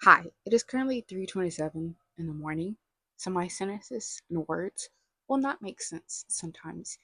Hi, it is currently 3:27 in the morning, so my sentences and words will not make sense sometimes,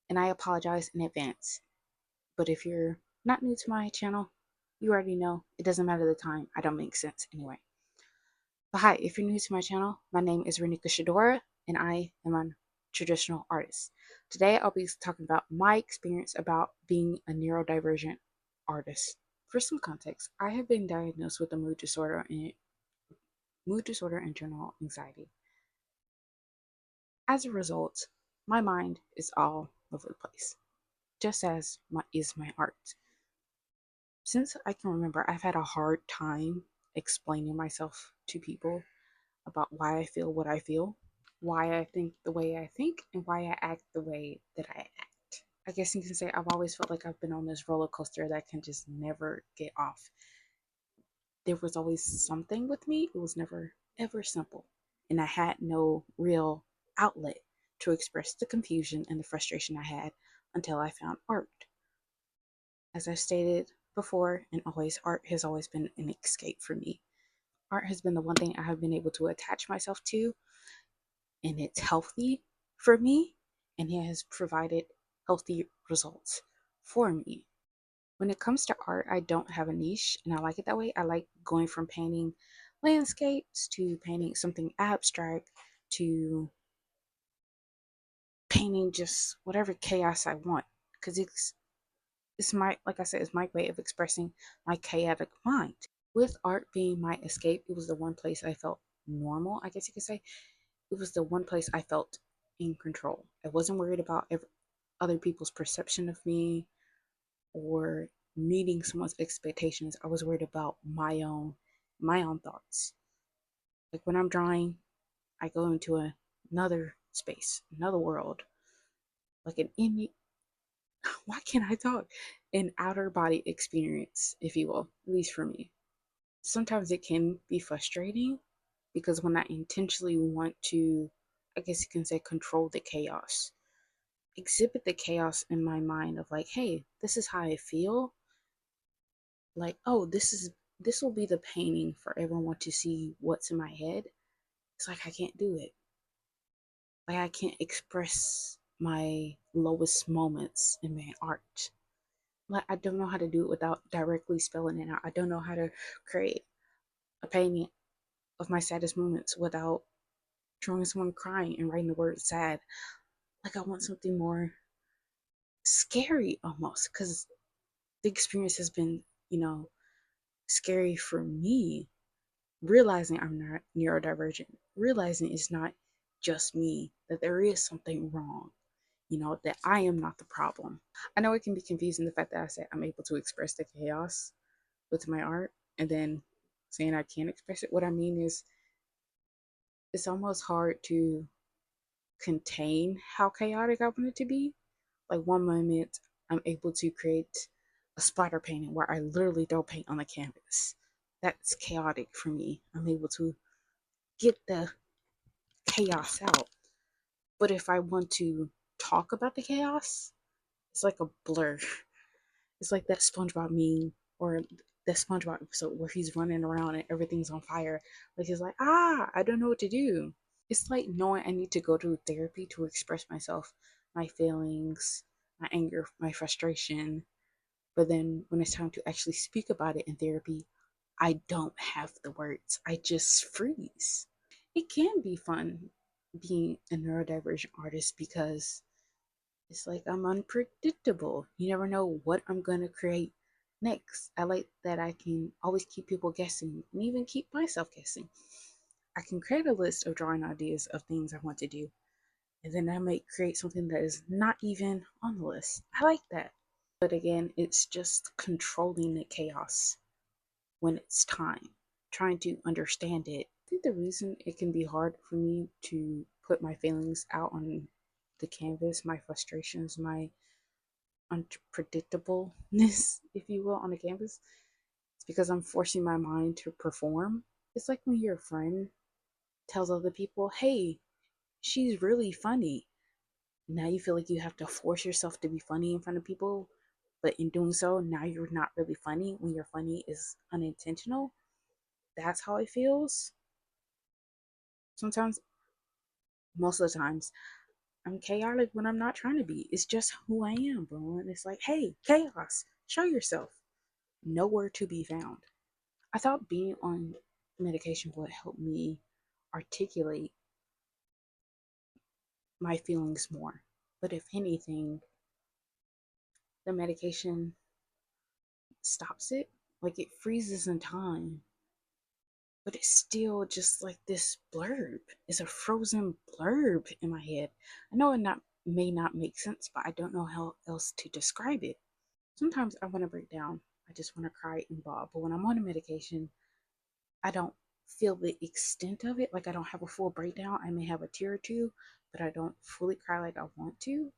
and I apologize in advance. But if you're not new to my channel, you already know it doesn't matter the time, I don't make sense anyway. But hi, if you're new to my channel, my name is Renika Shadora, and I am a traditional artist. Today I'll be talking about my experience about being a neurodivergent artist. For some context, I have been diagnosed with a mood disorder and general anxiety. As a result, my mind is all over the place, just as my art. Since I can remember, I've had a hard time explaining myself to people about why I feel what I feel, why I think the way I think, and why I act the way that I act. I guess you can say I've always felt like I've been on this roller coaster that can just never get off. There was always something with me, it was never ever simple. And I had no real outlet to express the confusion and the frustration I had until I found art. As I stated before, and always, art has always been an escape for me. Art has been the one thing I have been able to attach myself to, and it's healthy for me, and it has provided healthy results for me. When it comes to art, I don't have a niche, and I like it that way. I like going from painting landscapes to painting something abstract to painting just whatever chaos I want, because it's my, like I said, it's my way of expressing my chaotic mind. With art being my escape, it was the one place I felt normal, I guess you could say. It was the one place I felt in control. I wasn't worried about other people's perception of me or meeting someone's expectations. I was worried about my own thoughts. Like when I'm drawing, I go into another space, another world, like an in why can't I talk? An outer body experience, if you will, at least for me. Sometimes it can be frustrating because when I intentionally want to, I guess you can say, control the chaos, exhibit the chaos in my mind of like, hey, this is how I feel. Like, oh, this will be the painting for everyone to see what's in my head. It's like I can't do it. Like I can't express my lowest moments in my art. Like I don't know how to do it without directly spelling it out. I don't know how to create a painting of my saddest moments without drawing someone crying and writing the word sad. Like I want something more scary almost because the experience has been, scary for me. Realizing I'm not neurodivergent, realizing it's not just me, that there is something wrong, that I am not the problem. I know it can be confusing the fact that I say I'm able to express the chaos with my art and then saying I can't express it. What I mean is, it's almost hard to contain how chaotic I want it to be. Like one moment, I'm able to create a splatter painting where I literally throw paint on the canvas. That's chaotic for me. I'm able to get the chaos out. But if I want to talk about the chaos, it's like a blur. It's like that SpongeBob meme or that SpongeBob episode where he's running around and everything's on fire. Like he's like, I don't know what to do. It's like knowing I need to go to therapy to express myself, my feelings, my anger, my frustration. But then when it's time to actually speak about it in therapy, I don't have the words. I just freeze. It can be fun being a neurodivergent artist because it's like I'm unpredictable. You never know what I'm going to create next. I like that I can always keep people guessing and even keep myself guessing. I can create a list of drawing ideas of things I want to do, and then I might create something that is not even on the list. I like that. But again, it's just controlling the chaos when it's time, trying to understand it. I think the reason it can be hard for me to put my feelings out on the canvas, my frustrations, my unpredictableness, if you will, on the canvas, it's because I'm forcing my mind to perform. It's like when your friend tells other people, hey, she's really funny. Now you feel like you have to force yourself to be funny in front of people, but in doing so, now you're not really funny when your funny is unintentional. that's how it feels. Sometimes, most of the times, I'm chaotic when I'm not trying to be. It's just who I am, bro. And it's like, hey, chaos, show yourself. Nowhere to be found. I thought being on medication would help me articulate my feelings more. But if anything, the medication stops it. Like it freezes in time. But it's still just like this blurb. It's a frozen blurb in my head. I know it not may not make sense, but I don't know how else to describe it. Sometimes I want to break down. I just want to cry and bawl. But when I'm on a medication, I don't feel the extent of it. Like I don't have a full breakdown. I may have a tear or two, but I don't fully cry like I want to.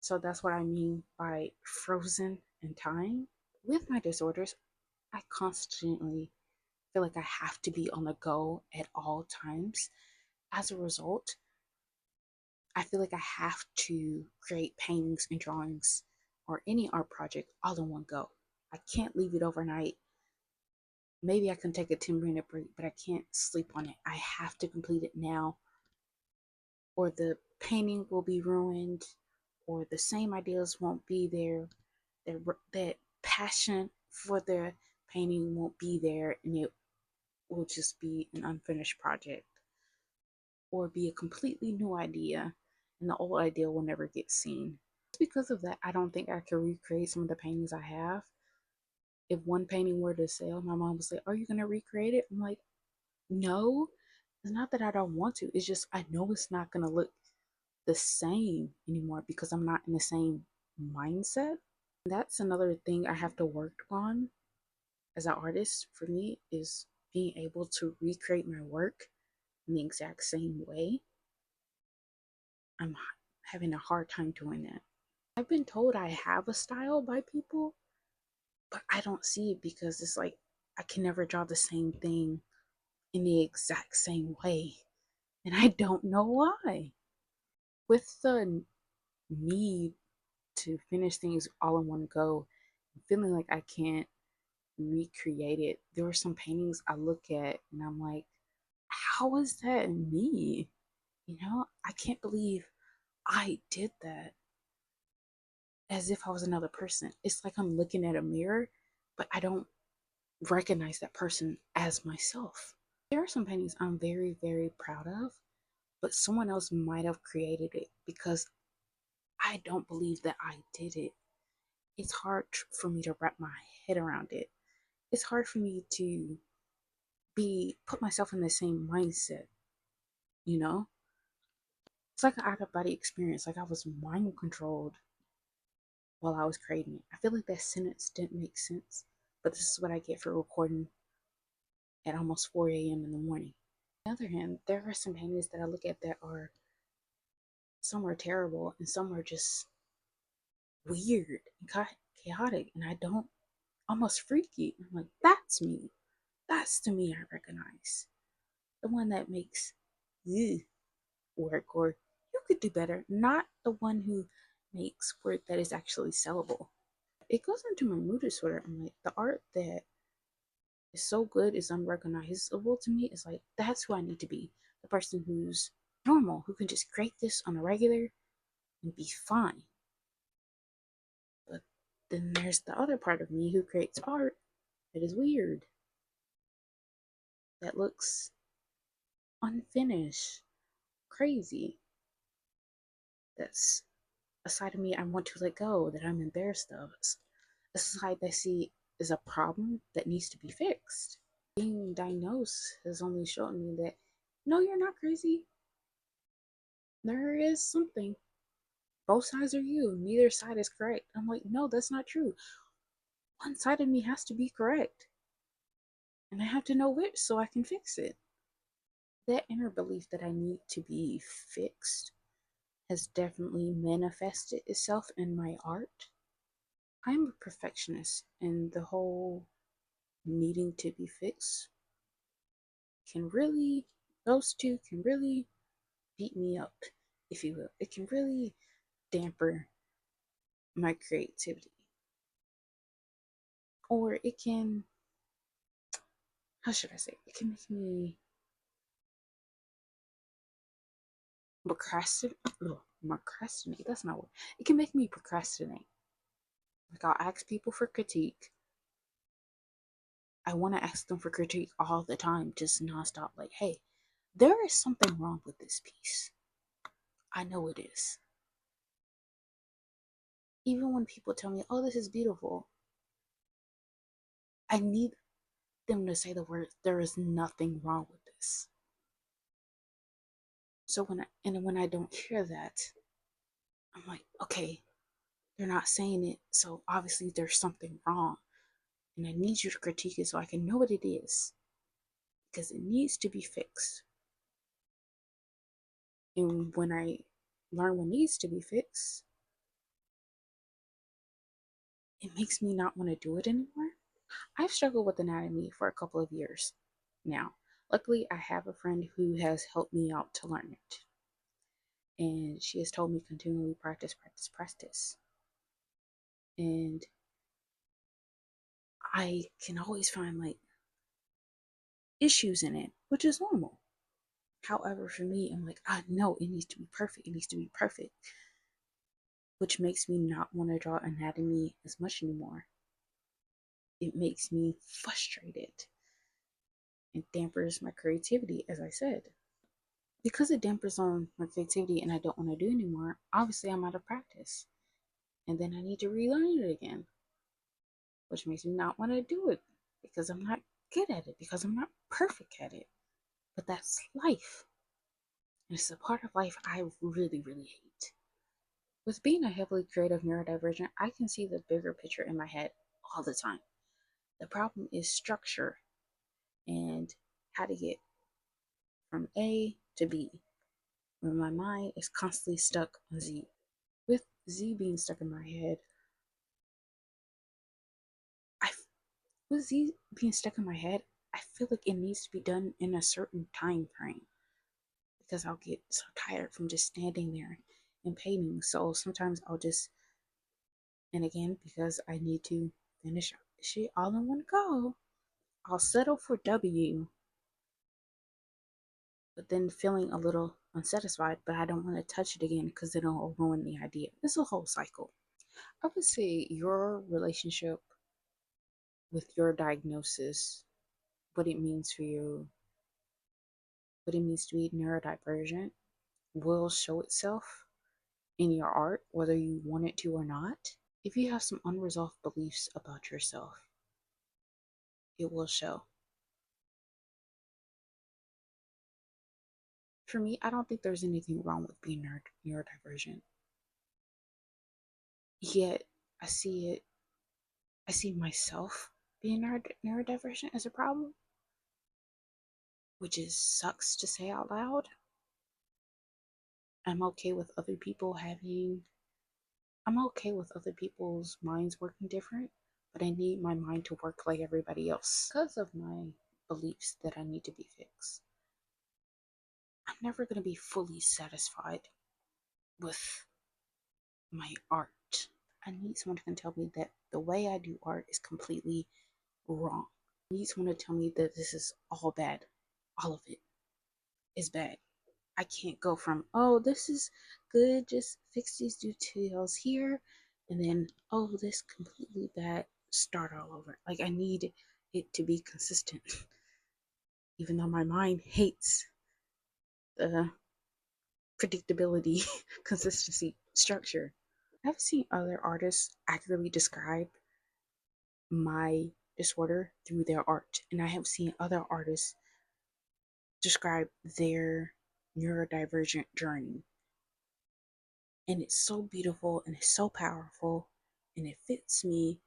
So that's what I mean by frozen in time. With my disorders, I constantly feel like I have to be on the go at all times. As a result, I feel like I have to create paintings and drawings or any art project all in one go. I can't leave it overnight. Maybe I can take a 10-minute break, but I can't sleep on it. I have to complete it now, or the painting will be ruined, or the same ideas won't be there. That passion for the painting won't be there, and it will just be an unfinished project, or be a completely new idea, and the old idea will never get seen. Because of that, I don't think I can recreate some of the paintings I have. If one painting were to sell, my mom would say, "Are you going to recreate it?" I'm like, no. It's not that I don't want to. It's just I know it's not going to look the same anymore because I'm not in the same mindset. That's another thing I have to work on as an artist for me is being able to recreate my work in the exact same way. I'm having a hard time doing that. I've been told I have a style by people, but I don't see it because it's like I can never draw the same thing in the exact same way. And I don't know why. With the need to finish things all in one go, feeling like I can't recreate it, there are some paintings I look at and I'm like, how is that me? You know, I can't believe I did that, as if I was another person. It's like I'm looking at a mirror, but I don't recognize that person as myself. There are some paintings I'm very, very proud of, but someone else might have created it because I don't believe that I did it. It's hard for me to wrap my head around it. It's hard for me to put myself in the same mindset, you know? It's like an out of body experience, like I was mind controlled while I was creating it. I feel like that sentence didn't make sense, but this is what I get for recording at almost 4 a.m. in the morning. On the other hand, there are some paintings that I look at that are, some are terrible and some are just weird and chaotic, and I don't, almost freaky. I'm like, that's me. That's the me I recognize. The one that makes you work, or you could do better, not the one who makes work that is actually sellable. It goes into my mood disorder. I'm like, the art that is so good is unrecognizable to me. It's like, that's who I need to be. The person who's normal, who can just create this on a regular and be fine. But then there's the other part of me who creates art that is weird, that looks unfinished, crazy. That's a side of me I want to let go, that I'm embarrassed of. It's a side that I see is a problem that needs to be fixed. Being diagnosed has only shown me that no, you're not crazy. There is something. Both sides are you. Neither side is correct. I'm like, no, that's not true. One side of me has to be correct. And I have to know which so I can fix it. That inner belief that I need to be fixed has definitely manifested itself in my art. I'm a perfectionist, and the whole needing to be fixed can really, those two can really beat me up, if you will. It can really damper my creativity. Or it can how should I say? It can make me procrastinate. Procrastinate. That's not what. It can make me procrastinate. Like I'll ask people for critique. I want to ask them for critique all the time, just nonstop. Like, hey, there is something wrong with this piece. I know it is. Even when people tell me, oh, this is beautiful, I need them to say the words, there is nothing wrong with this. So when I don't hear that, I'm like, okay, they're not saying it, so obviously there's something wrong. And I need you to critique it so I can know what it is. Because it needs to be fixed. And when I learn what needs to be fixed, it makes me not want to do it anymore. I've struggled with anatomy for a couple of years now. Luckily, I have a friend who has helped me out to learn it. And she has told me continually practice, practice, practice. And I can always find like issues in it, which is normal. However, for me, I'm like, ah, no, it needs to be perfect. It needs to be perfect. Which makes me not want to draw anatomy as much anymore. It makes me frustrated. It dampers my creativity, as I said. Because it dampers on my creativity and I don't want to do anymore, obviously I'm out of practice. And then I need to relearn it again, which makes me not want to do it because I'm not good at it, because I'm not perfect at it. But that's life. And it's a part of life I really, really hate. With being a heavily creative neurodivergent, I can see the bigger picture in my head all the time. The problem is structure and how to get from A to B when my mind is constantly stuck on Z. With Z being stuck in my head, I with Z being stuck in my head, I feel like it needs to be done in a certain time frame because I'll get so tired from just standing there and painting. So sometimes I'll just, and again, because I need to finish shit all in one go, I'll settle for W, but then feeling a little unsatisfied, but I don't want to touch it again because then it'll ruin the idea. It's a whole cycle. I would say your relationship with your diagnosis, what it means for you, what it means to be neurodivergent, will show itself in your art, whether you want it to or not. If you have some unresolved beliefs about yourself, it will show. For me, I don't think there's anything wrong with being neurodivergent. Yet, I see it, I see myself being neurodivergent as a problem, which is sucks to say out loud. I'm okay with other people having, I'm okay with other people's minds working different, but I need my mind to work like everybody else because of my beliefs that I need to be fixed. I'm never going to be fully satisfied with my art. I need someone who can tell me that the way I do art is completely wrong. I need someone to tell me that this is all bad. All of it is bad. I can't go from, oh, this is good, just fix these details here, and then, oh, this completely bad, start all over. Like, I need it to be consistent, even though my mind hates the predictability, consistency, structure. I've seen other artists accurately describe my disorder through their art, and I have seen other artists describe their neurodivergent journey. And it's so beautiful and it's so powerful and it fits me.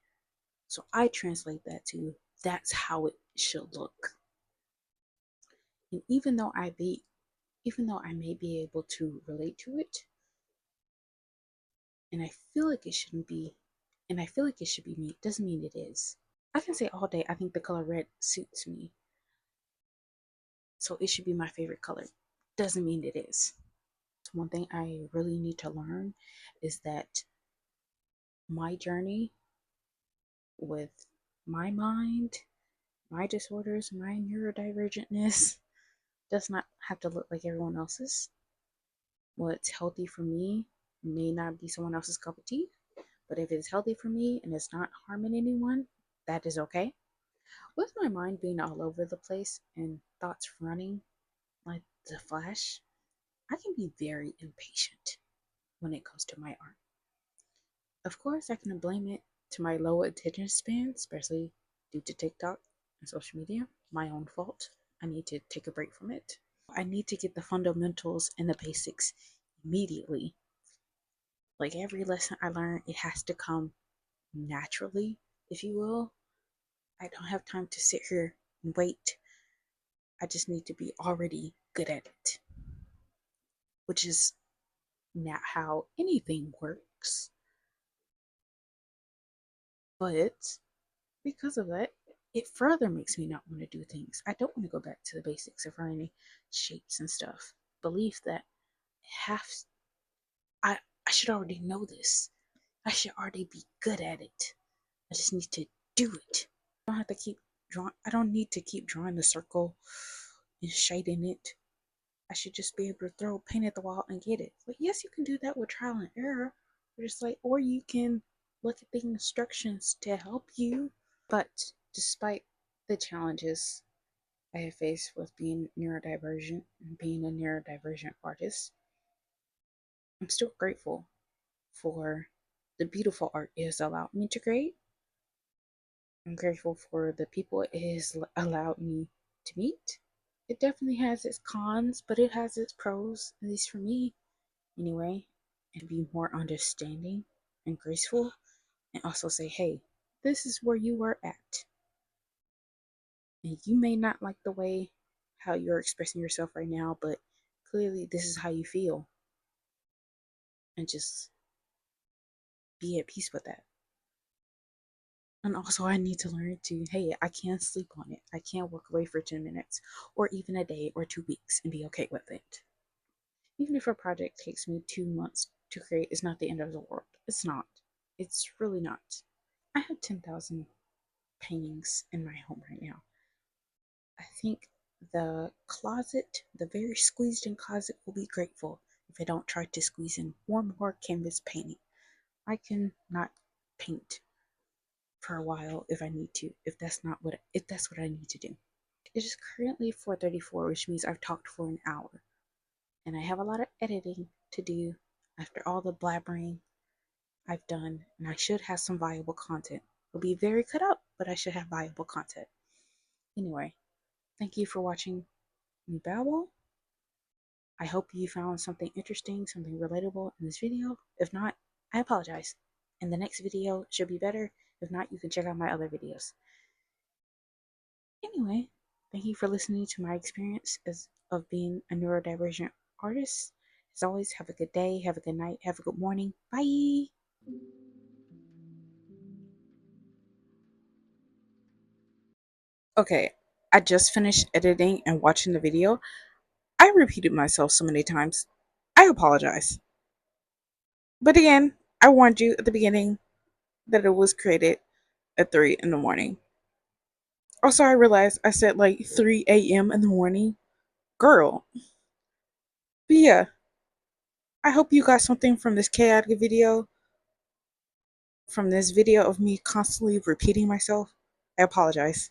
So I translate that to that's how it should look. And even though I may be able to relate to it, and I feel like it shouldn't be, and I feel like it should be me, doesn't mean it is. I can say all day I think the color red suits me. So it should be my favorite color. Doesn't mean it is. One thing I really need to learn is that my journey with my mind, my disorders, my neurodivergentness does not have to look like everyone else's. What's healthy for me may not be someone else's cup of tea, but if it's healthy for me and it's not harming anyone, that is okay. With my mind being all over the place and thoughts running like the flash, I can be very impatient when it comes to my art. Of course, I can blame it to my low attention span, especially due to TikTok and social media. My own fault. I need to take a break from it. I need to get the fundamentals and the basics immediately. Like every lesson I learn, it has to come naturally, if you will. I don't have time to sit here and wait. I just need to be already good at it, which is not how anything works. But because of that, it further makes me not want to do things. I don't want to go back to the basics of learning shapes and stuff. Belief that have I I should already know this. I should already be good at it. I just need to do it. I don't have to keep drawing. I don't need to keep drawing the circle and shading it. I should just be able to throw paint at the wall and get it. But yes, you can do that with trial and error. Or you can look at the instructions to help you. But despite the challenges I have faced with being neurodivergent and being a neurodivergent artist, I'm still grateful for the beautiful art it has allowed me to create. I'm grateful for the people it has allowed me to meet. It definitely has its cons, but it has its pros, at least for me anyway, and be more understanding and graceful, and also say, hey, this is where you were at. And you may not like the way how you're expressing yourself right now, but clearly this is how you feel. And just be at peace with that. And also, I need to learn to, hey, I can't sleep on it. I can't walk away for 10 minutes or even a day or 2 weeks and be okay with it. Even if a project takes me 2 months to create, it's not the end of the world. It's not. It's really not. I have 10,000 paintings in my home right now. I think the closet, the very squeezed in closet, will be grateful if I don't try to squeeze in one more canvas painting. I can not paint for a while if I need to, if that's what I need to do. It is currently 4:34, which means I've talked for an hour. And I have a lot of editing to do after all the blabbering I've done, and I should have some viable content. It'll be very cut up, but I should have viable content. Anyway, thank you for watching me babble. I hope you found something interesting, something relatable in this video. If not, I apologize. And the next video should be better. If not, you can check out my other videos. Anyway, thank you for listening to my experience of being a neurodivergent artist. As always, have a good day, have a good night, have a good morning. Bye! Okay, I just finished editing and watching the video. I repeated myself so many times. I apologize. But again, I warned you at the beginning that it was created at 3 in the morning. Also, I realized I said like 3 a.m. in the morning. Girl. But yeah, I hope you got something from this chaotic video, from this video of me constantly repeating myself. I apologize.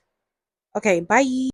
Okay, bye.